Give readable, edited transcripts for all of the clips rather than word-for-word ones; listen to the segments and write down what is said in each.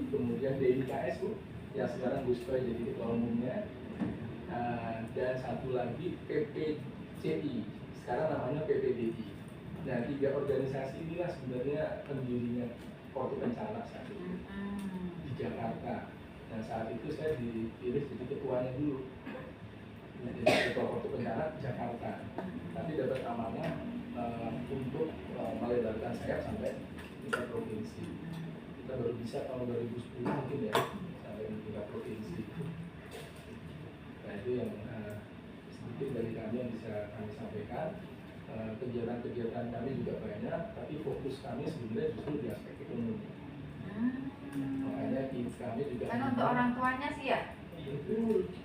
kemudian DIKS Bu, yang sekarang Gus Coy jadi ketua umumnya, dan satu lagi PPCI, sekarang namanya PPDI. Nah, 3 organisasi inilah sebenarnya pendirinya Porto Pencana satu di Jakarta. Nah, saat itu saya dipilih jadi ketuanya dulu, jadi ketua Porto Pencana Jakarta. Tapi dapat amanah untuk melebarkan sayap sampai tingkat provinsi. Kita baru bisa tahun 2010 mungkin ya sampai di tingkat provinsi. Nah, itu yang sedikit dari kami yang bisa kami sampaikan. Kegiatan-kegiatan kami juga banyak, tapi fokus kami sebenarnya justru di aspek ekonomi. Makanya kami juga kan untuk orang tuanya sih ya,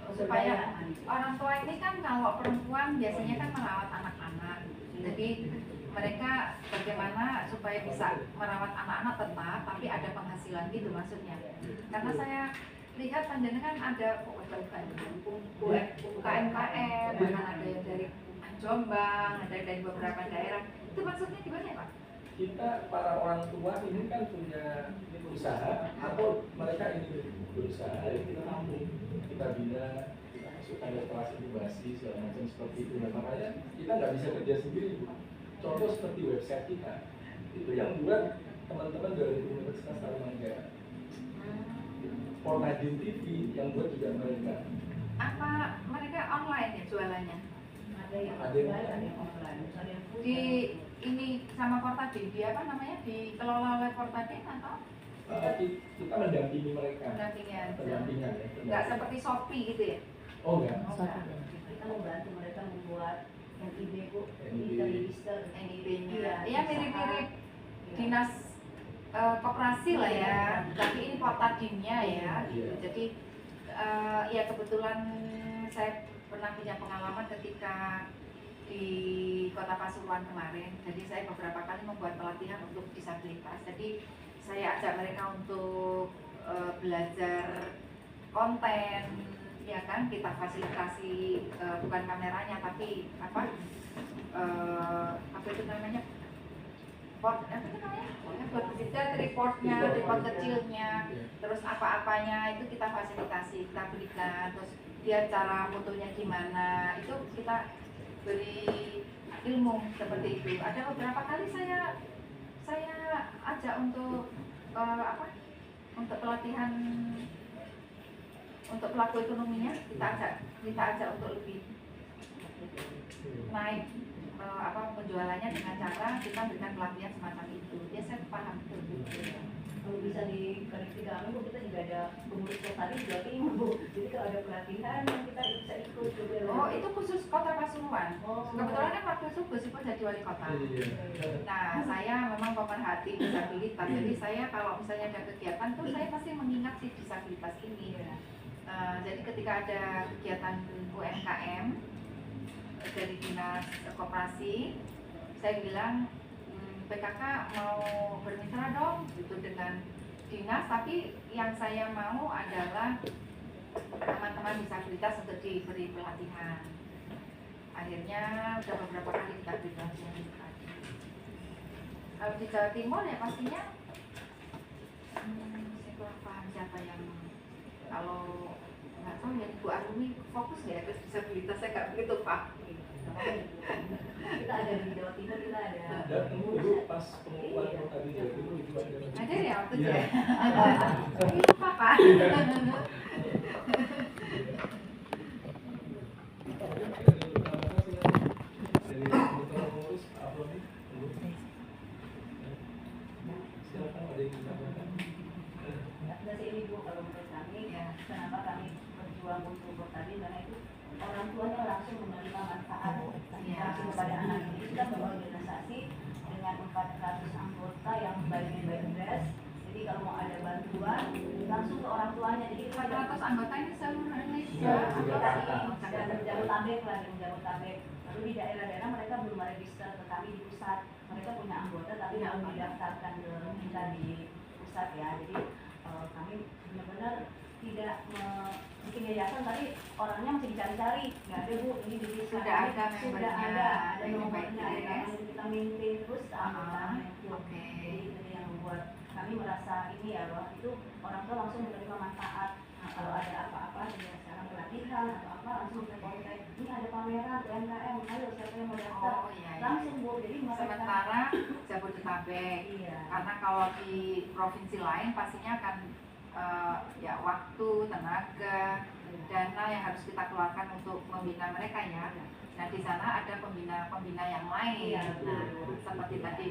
supaya orang tua ini kan kalau perempuan biasanya kan merawat anak-anak, jadi mereka bagaimana supaya bisa merawat anak-anak tetap tapi ada penghasilan gitu maksudnya. Karena saya lihat panjenengan kan ada UKM, bahkan ada yang dari Jombang, ada dari beberapa daerah. Itu maksudnya gimana ya Pak? Kita para orang tua ini kan punya usaha atau mereka ini berusaha, ya kita tampung, kita bina, kita masukkan ke kelas inkubasi segala macam seperti itu. Nah, makanya kita nggak bisa kerja sendiri. Contoh seperti website kita, itu yang buat teman-teman dari Universitas Tarumanagara. Pornadin TV yang buat juga mereka. Apa mereka online ya jualannya? Ada yang online, ada yang offline, ada yang full. Di ini sama Portadin, di apa namanya, dikelola oleh Portadin atau? Kita mendampingi mereka. Pendampingan ya. Nggak seperti Shopee gitu ya? Oh enggak. Kita membantu mereka membuat NIB Bu, NIB. register NIB-nya. Iya mirip-mirip dinas koperasi lah ya, tapi ini Portadinnya ya. Gitu. Jadi ya kebetulan saya pernah punya pengalaman ketika di Kota Pasuruan kemarin. Jadi saya beberapa kali membuat pelatihan untuk disabilitas. Jadi saya ajak mereka untuk belajar konten, ya kan, kita fasilitasi bukan kameranya tapi apa itu namanya, report report kecilnya, terus apa-apanya itu kita fasilitasi, kita berikan, terus dia cara fotonya gimana, itu kita beri ilmu seperti itu. Ada beberapa kali saya ajak untuk untuk pelatihan untuk pelaku ekonominya, kita ajak untuk lebih naik penjualannya dengan cara kita berikan pelatihan semacam itu. Dia saya paham betul. Kalau bisa dikoreksi kami Bu, kita juga ada pengurus tadi juga tim Bu. Jadi kalau ada pelatihan kita bisa ikut juga. Oh, itu khusus Kota Pasuruan. Oh. Kebetulan kan waktu itu Gus Ipul jadi wali kota. Nah, saya memang pemerhati disabilitas. Jadi saya kalau misalnya ada kegiatan tuh saya pasti mengingat si disabilitas ini. Jadi ketika ada kegiatan UMKM dari dinas koperasi, saya bilang PKK mau bermitra dong gitu dengan dinas, tapi yang saya mau adalah teman-teman disabilitas untuk diberi pelatihan. Akhirnya udah beberapa kali kita beri pelatihan. Kalau di Jawa Timur ya pastinya saya kurang paham siapa yang, kalau nggak tahu ya Bu Arumi fokus ya ke disabilitas, saya nggak begitu paham. Kita ada di Jawa Timur, kita ada. Dan dulu pas pengumuman tadi Jawa Timur itu Ada ya waktu itu ya? Tapi lupa Pak. Dari ini Bu, kalau menurut kami, kenapa kami berjuang untuk Portadin, karena itu orang tuanya langsung menerima manfaat langsung kepada anak. Jadi kita berorganisasi dengan 400 anggota yang bagian dress. Jadi kalau mau ada bantuan langsung ke orang tuanya. Jadi 400 anggota ini seluruh Indonesia. Ada Jabodetabek lah, di Jabodetabek. Lalu di daerah-daerah mereka belum register ke kami di pusat. Mereka punya anggota tapi belum didaftarkan ke kita di pusat ya. Jadi kami benar-benar tidak bikin yayasan, tadi orangnya masih dicari-cari, nggak ada Bu, ini di Sudah ada nomornya, ada kita maintain terus anggotanya itu. Oke. Jadi itu yang membuat kami merasa ini ya loh, itu orang tua langsung menerima manfaat. Nah, kalau ada apa-apa sekarang pelatihan atau apa langsung kita kontak, ini ada pameran UMKM, ayo siapa yang mau daftar, Oh iya, iya. langsung Bu. Jadi mereka Sementara Jabodetabek, iya. karena kalau di provinsi lain pastinya akan ya waktu, tenaga, dana yang harus kita keluarkan untuk membina mereka ya. Nah di sana ada pembina yang lain. Iya, Nah betul. seperti tadi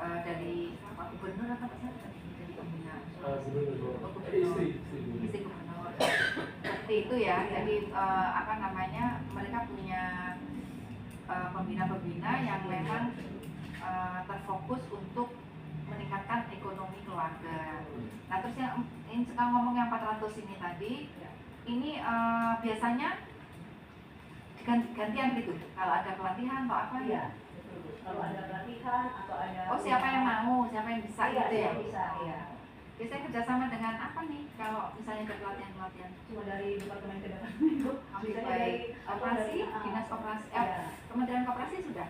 dari Pak Gubernur atau Pak siapa tadi dari pembina? Gubernur, Istri gubernur. Seperti itu ya. Jadi apa namanya, mereka punya pembina-pembina yang memang terfokus untuk meningkatkan ekonomi keluarga. Nah terus yang ini sekarang ngomong yang 400 ini tadi, ini biasanya gantian gitu. Kalau ada pelatihan atau apa? Iya, betul Bu. Kalau ada pelatihan atau ada Oh siapa yang mau, siapa yang bisa iya, gitu ya? bisa, iya. Biasanya kerjasama dengan apa nih kalau misalnya ada pelatihan-pelatihan? Cuma dari departemen ke departemen Bu. Bisa dari Operasi, dinas operasi, iya. Kementerian Koperasi sudah?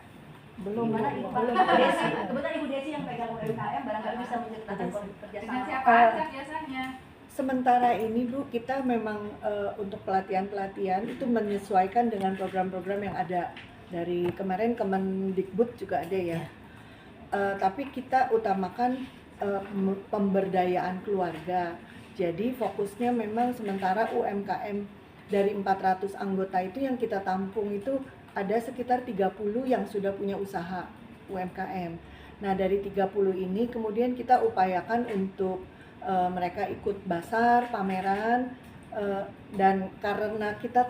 Belum, Mana Ibu Desi, kebetulan Ibu Desi yang pegang UMKM, barangkali bisa menceritakan Dengan kerjasama. siapa aja biasanya? Sementara ini Bu, kita memang untuk pelatihan-pelatihan itu menyesuaikan dengan program-program yang ada. Dari kemarin Kemendikbud juga ada ya. Tapi kita utamakan pemberdayaan keluarga. Jadi fokusnya memang sementara UMKM dari 400 anggota itu yang kita tampung itu ada sekitar 30 yang sudah punya usaha UMKM. Nah dari 30 ini kemudian kita upayakan untuk mereka ikut basar, pameran, dan karena kita